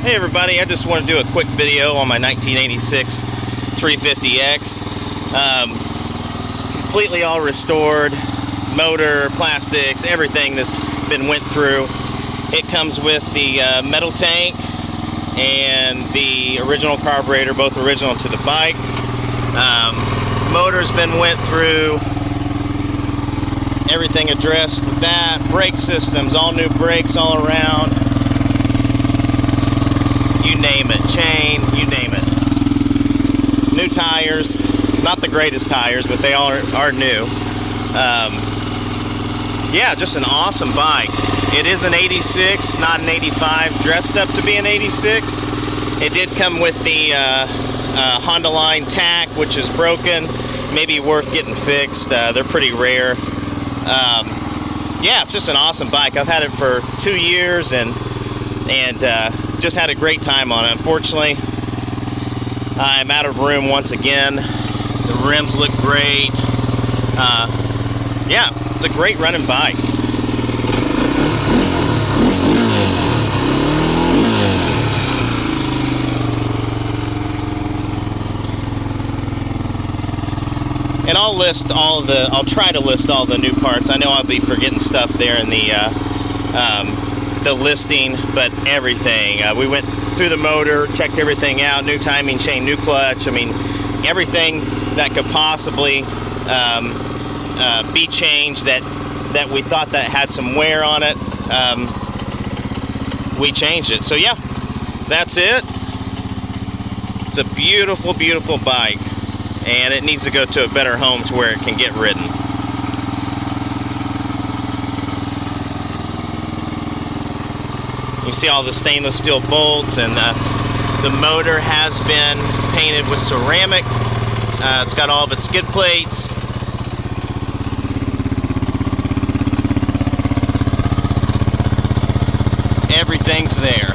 Hey everybody, I just want to do a quick video on my 1986 350X. Completely all restored, motor, plastics, everything that's been went through. It comes with the metal tank and the original carburetor, both original to the bike. Motor's been went through, everything addressed with that. Brake systems, all new brakes all around. You name it, chain, you name it. New tires, not the greatest tires, but they all are new. Yeah, just an awesome bike. It is an 86, not an 85, dressed up to be an 86. It did come with the Honda line tack, which is broken, maybe worth getting fixed. They're pretty rare. Yeah, it's just an awesome bike. I've had it for 2 years and just had a great time on it. Unfortunately, I'm out of room once again. The rims look great. Yeah, it's a great running bike. And I'll try to list all the new parts. I know I'll be forgetting stuff there in the listing, but everything. We went through the motor, checked everything out, new timing chain, new clutch. I mean, everything that could possibly be changed that we thought that had some wear on it, we changed it. So yeah, that's it. It's a beautiful, beautiful bike, and it needs to go to a better home to where it can get ridden. You see all the stainless steel bolts, and the motor has been painted with ceramic. It's got all of its skid plates. Everything's there.